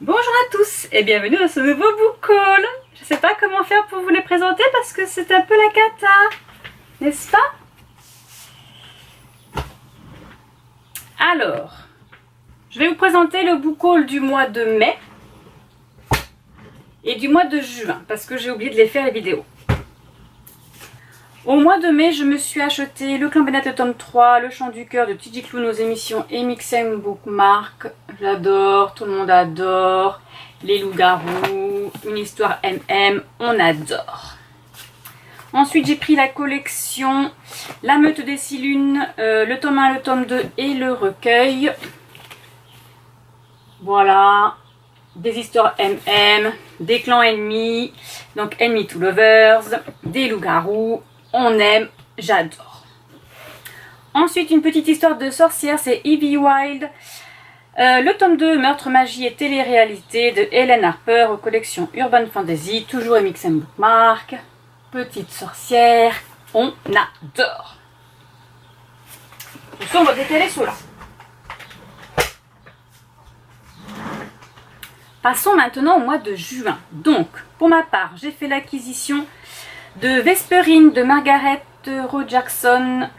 Bonjour à tous et bienvenue dans ce nouveau book haul. Je sais pas comment faire pour vous les présenter parce que c'est un peu la cata, n'est-ce pas? Alors, je vais vous présenter le book haul du mois de mai et du mois de juin parce que j'ai oublié de les faire les vidéos. Au mois de mai, je me suis acheté Le Clan Bennett, le tome 3, Le Chant du Cœur de TJ Klune aux émissions MXM Bookmark. J'adore, tout le monde adore. Les loups-garous, une histoire MM, on adore. Ensuite, j'ai pris la collection La Meute des 6 Lunes, le tome 1, le tome 2 et le recueil. Voilà, des histoires MM, des clans ennemis, donc Enemy to Lovers, des loups-garous. On aime, j'adore. Ensuite, une petite histoire de sorcière, c'est Evie Wild. Le tome 2, Meurtre, Magie et Télé-réalité de Hélène Harper aux collections Urban Fantasy, toujours MXM Bookmark. Petite sorcière, on adore. Le son, on va décaler ceux-là. Passons maintenant au mois de juin. Donc, pour ma part, j'ai fait l'acquisition de Vesperine de Margaret Rowe Jackson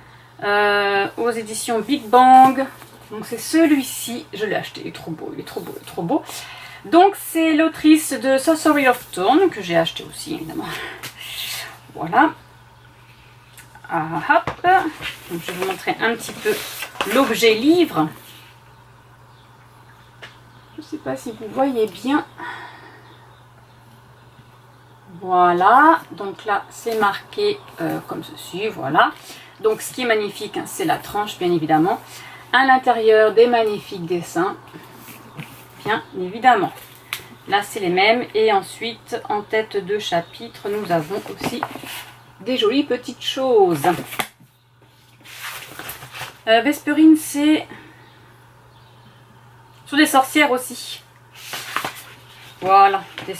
aux éditions Big Bang. Donc c'est celui-ci, je l'ai acheté, il est trop beau, il est trop beau, il est trop beau. Donc c'est l'autrice de Sorcery of Thorn que j'ai acheté aussi évidemment. Voilà. Ah, hop. Donc, je vais vous montrer un petit peu l'objet livre. Je ne sais pas si vous voyez bien. Voilà, donc là c'est marqué comme ceci, voilà. Donc ce qui est magnifique, hein, c'est la tranche bien évidemment. À l'intérieur des magnifiques dessins, bien évidemment. Là c'est les mêmes et ensuite en tête de chapitre nous avons aussi des jolies petites choses. Vesperine c'est sur des sorcières aussi. Voilà, des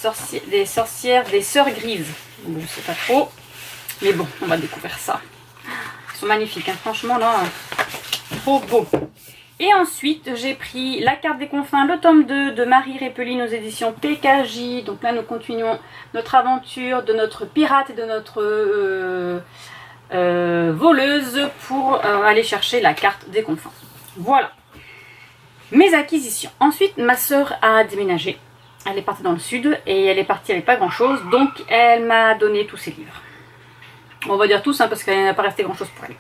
sorcières, des sœurs grises. Bon, je sais pas trop, mais bon, on va découvrir ça. Ils sont magnifiques, hein, franchement là, trop beau. Et ensuite, j'ai pris La Carte des Confins, le tome 2 de Marie Répeline aux éditions PKJ. Donc là, nous continuons notre aventure de notre pirate et de notre voleuse pour aller chercher la Carte des Confins. Voilà, mes acquisitions. Ensuite, ma sœur a déménagé. Elle est partie dans le sud et elle est partie avec pas grand chose, donc elle m'a donné tous ses livres. On va dire tous, hein, parce qu'elle n'a pas resté grand chose pour elle.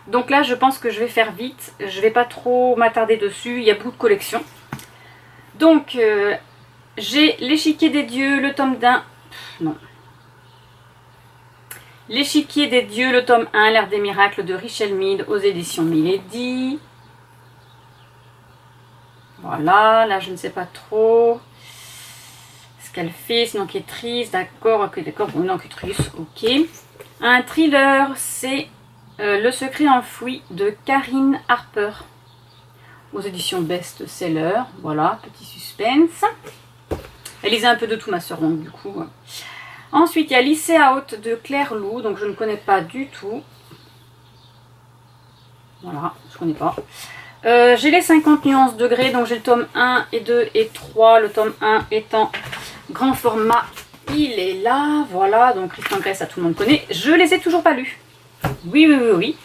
Donc là je pense que je vais faire vite, je vais pas trop m'attarder dessus, il y a beaucoup de collections. Donc j'ai L'Échiquier des Dieux, le tome 1, non. L'Échiquier des Dieux, le tome 1, L'Ère des Miracles de Richelle Mead aux éditions Milady. Voilà, là je ne sais pas trop qu'elle fait, c'est une enquêtrice, d'accord, ok, d'accord, bon, une enquêtrice, ok. Un thriller, c'est Le Secret Enfoui de Karine Harper aux éditions Best Seller. Voilà, petit suspense. Elle lisait un peu de tout, ma soeur, donc du coup. Ensuite, il y a Lycée Out de Claire Lou, donc je ne connais pas du tout. Voilà, je ne connais pas. J'ai les 50 nuances degrés, donc j'ai le tome 1 et 2 et 3, le tome 1 étant grand format, il est là, voilà, donc Christian Grey, ça tout le monde connaît, je les ai toujours pas lus, oui.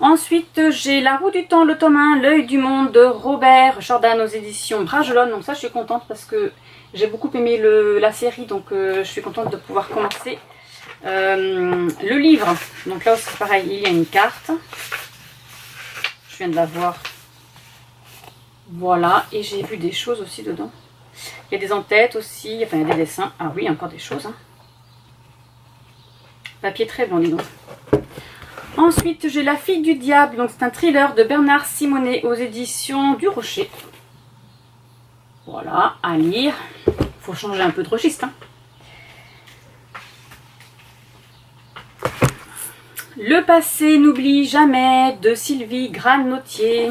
Ensuite, j'ai La Roue du Temps, le tome 1, L'œil du monde de Robert Jordan aux éditions Bragelonne, donc ça je suis contente parce que j'ai beaucoup aimé la série, donc je suis contente de pouvoir commencer le livre. Donc là aussi pareil, il y a une carte, je viens de la voir, voilà, et j'ai vu des choses aussi dedans. Il y a des en-têtes aussi, enfin il y a des dessins. Ah oui, encore des choses. Hein. Papier très blanc, dis donc. Ensuite, j'ai La Fille du Diable. Donc c'est un thriller de Bernard Simonet aux éditions du Rocher. Voilà, à lire. Il faut changer un peu de registre. Hein. Le passé n'oublie jamais de Sylvie Granotier.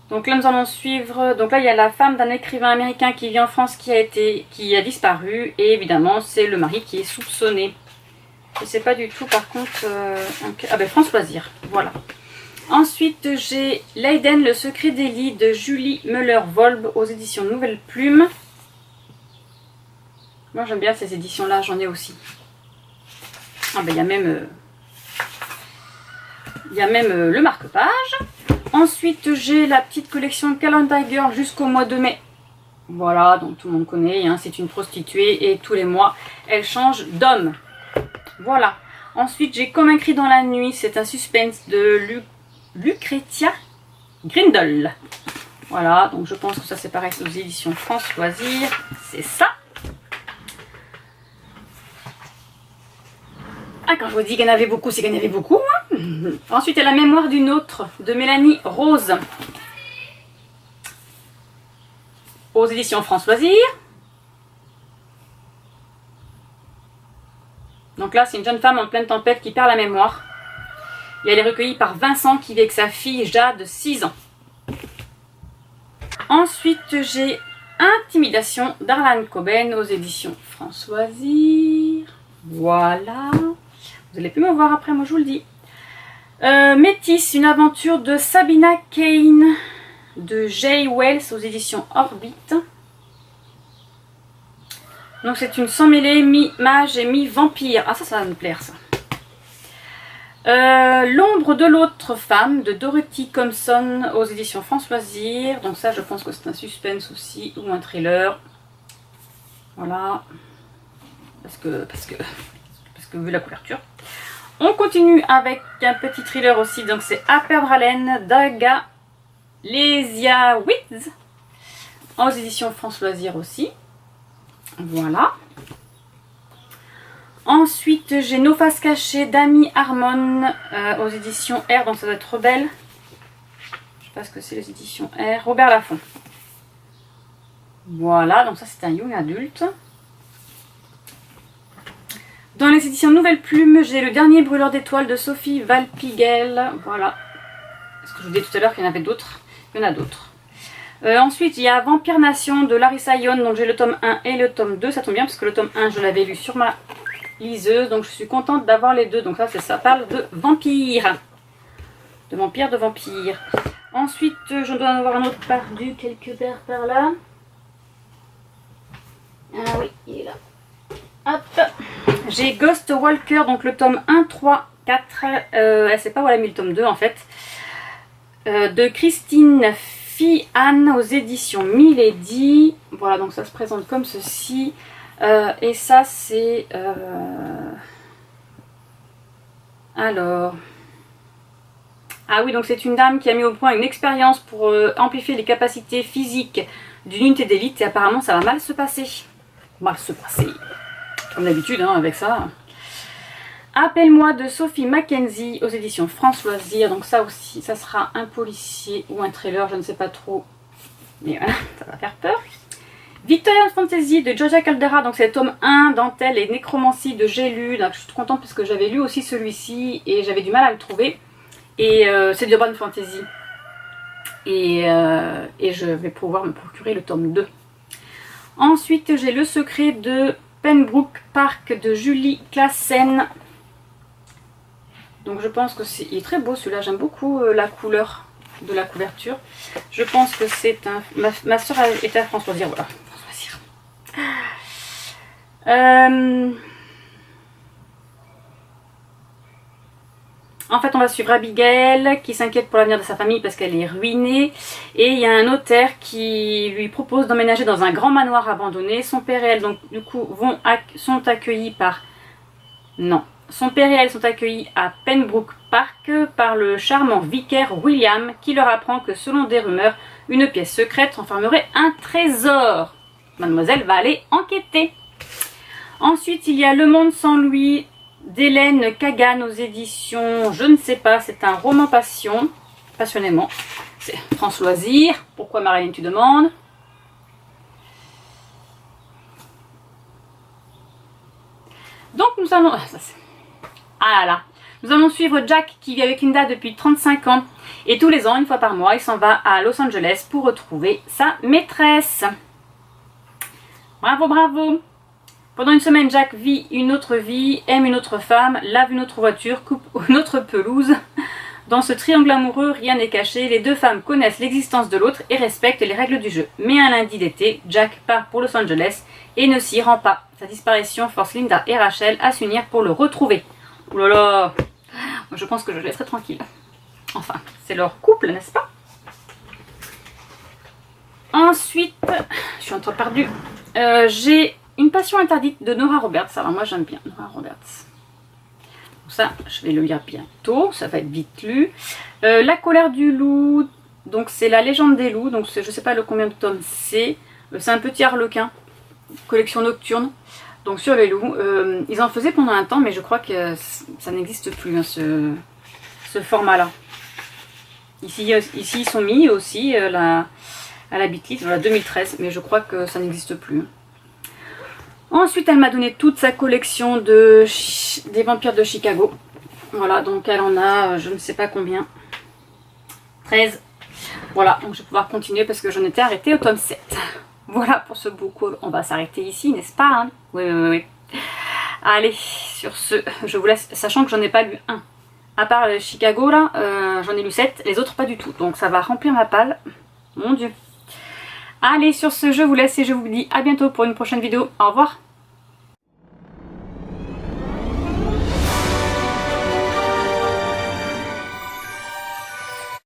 Donc là nous allons suivre, donc là il y a la femme d'un écrivain américain qui vit en France qui a disparu et évidemment c'est le mari qui est soupçonné. Je ne sais pas du tout par contre, ah ben France Loisirs, voilà. Ensuite, j'ai Leiden, le secret d'Ellie de Julie Muller-Volb aux éditions Nouvelle Plume. Moi, j'aime bien ces éditions-là, j'en ai aussi. Ah ben, il y a même le marque-page. Ensuite, j'ai la petite collection Calendar Girl jusqu'au mois de mai. Voilà, donc tout le monde connaît, hein, c'est une prostituée et tous les mois, elle change d'homme. Voilà. Ensuite, j'ai Comme un cri dans la nuit, c'est un suspense de Lucretia Grindel. Voilà, donc je pense que ça c'est pareil aux éditions France Loisirs. C'est ça. Ah, quand je vous dis qu'il y en avait beaucoup, c'est qu'il y en avait beaucoup. Hein. Ensuite, il y a La mémoire d'une autre de Mélanie Rose. Aux éditions France Loisirs. Donc là, c'est une jeune femme en pleine tempête qui perd la mémoire. Et elle est recueillie par Vincent qui vit avec sa fille Jade, 6 ans. Ensuite, j'ai Intimidation d'Arlan Coben aux éditions France Loisirs. Voilà. Vous allez plus me voir après, moi je vous le dis. Métis, une aventure de Sabina Kane de Jay Wells aux éditions Orbit. Donc c'est une sang mêlée mi-mage et mi-vampire. Ah ça va me plaire ça. L'ombre de l'autre femme de Dorothy Compson aux éditions France Loisirs. Donc ça je pense que c'est un suspense aussi ou un thriller. Voilà. Parce que vu la couverture. On continue avec un petit thriller aussi. Donc c'est À perdre haleine d'Aga Lesiawicz aux éditions France Loisirs aussi. Voilà. Ensuite, j'ai Nos faces cachées d'Amy Harmon aux éditions R. Donc ça doit être Rebelle. Je sais pas ce que c'est les éditions R. Robert Laffont. Voilà, donc ça c'est un young adulte. Dans les éditions Nouvelle Plume, j'ai Le dernier brûleur d'étoiles de Sophie Valpigel. Voilà. Parce que je vous disais tout à l'heure qu'il y en avait d'autres. Il y en a d'autres. Ensuite, il y a Vampire Nation de Larissa Yon. Donc j'ai le tome 1 et le tome 2. Ça tombe bien parce que le tome 1, je l'avais lu sur ma liseuse. Donc je suis contente d'avoir les deux. Donc ça, ça parle de vampires. De vampires. Ensuite, je dois en avoir un autre perdu quelque part par là. Ah oui, il est là. Hop. J'ai Ghost Walker, donc le tome 1, 3, 4. Elle sait pas où elle a mis le tome 2 en fait. De Christine Fian aux éditions Milady. Voilà, donc ça se présente comme ceci. Et ça c'est... Alors... Ah oui, donc c'est une dame qui a mis au point une expérience pour amplifier les capacités physiques d'une unité d'élite. Et apparemment ça va mal se passer. Comme d'habitude, hein, avec ça. Appelle-moi de Sophie Mackenzie aux éditions France Loisirs. Donc ça aussi, ça sera un policier ou un thriller, je ne sais pas trop. Mais voilà, ça va faire peur. Victorian Fantasy de Georgia Caldera. Donc c'est le tome 1, Dentelle et Nécromancie de J'ai lu. Donc je suis contente parce que j'avais lu aussi celui-ci et j'avais du mal à le trouver. Et c'est de Urban Fantasy. Et je vais pouvoir me procurer le tome 2. Ensuite, j'ai Le secret de Pembroke Park de Julie Classen. Donc je pense que il est très beau celui-là. J'aime beaucoup la couleur de la couverture. Je pense que c'est un... Ma soeur était à France Loisirs. Voilà, France Loisirs. En fait, on va suivre Abigail qui s'inquiète pour l'avenir de sa famille parce qu'elle est ruinée. Et il y a un notaire qui lui propose d'emménager dans un grand manoir abandonné. Son père et elle, donc, du coup, sont accueillis par... Non. Son père et elle sont accueillis à Pembroke Park par le charmant vicaire William qui leur apprend que, selon des rumeurs, une pièce secrète renfermerait un trésor. Mademoiselle va aller enquêter. Ensuite, il y a Le monde sans lui d'Hélène Kagan aux éditions je ne sais pas, c'est un roman passionnément, c'est France Loisirs. Pourquoi Marilyn tu demandes? Donc nous allons nous allons suivre Jack qui vit avec Linda depuis 35 ans et tous les ans, une fois par mois, il s'en va à Los Angeles pour retrouver sa maîtresse. Bravo, bravo. Pendant une semaine, Jack vit une autre vie, aime une autre femme, lave une autre voiture, coupe une autre pelouse, Dans ce triangle amoureux, rien n'est caché, les deux femmes connaissent l'existence de l'autre et respectent les règles du jeu. Mais un lundi d'été, Jack part pour Los Angeles et ne s'y rend pas. Sa disparition force Linda et Rachel à s'unir pour le retrouver. Ouh là là, je pense que je laisserai tranquille. Enfin, c'est leur couple, n'est-ce pas? Ensuite, je suis un peu perdue. J'ai Une passion interdite de Nora Roberts. Alors moi j'aime bien Nora Roberts. Ça, je vais le lire bientôt, ça va être vite lu. La colère du loup, donc c'est la légende des loups, donc je sais pas le combien de tomes c'est. C'est un petit harlequin, collection nocturne, donc sur les loups. Ils en faisaient pendant un temps, mais je crois que ça n'existe plus, hein, ce format-là. Ici, ils sont mis aussi à la Bitlist, voilà, 2013, mais je crois que ça n'existe plus. Ensuite, elle m'a donné toute sa collection des vampires de Chicago. Voilà, donc elle en a, je ne sais pas combien. 13. Voilà, donc je vais pouvoir continuer parce que j'en étais arrêtée au tome 7. Voilà pour ce book haul. On va s'arrêter ici, n'est-ce pas, hein? Oui. Allez, sur ce, je vous laisse, sachant que j'en ai pas lu un. À part le Chicago, là, j'en ai lu 7, les autres pas du tout. Donc ça va remplir ma palle. Mon Dieu. Allez, sur ce, je vous laisse et je vous dis à bientôt pour une prochaine vidéo. Au revoir.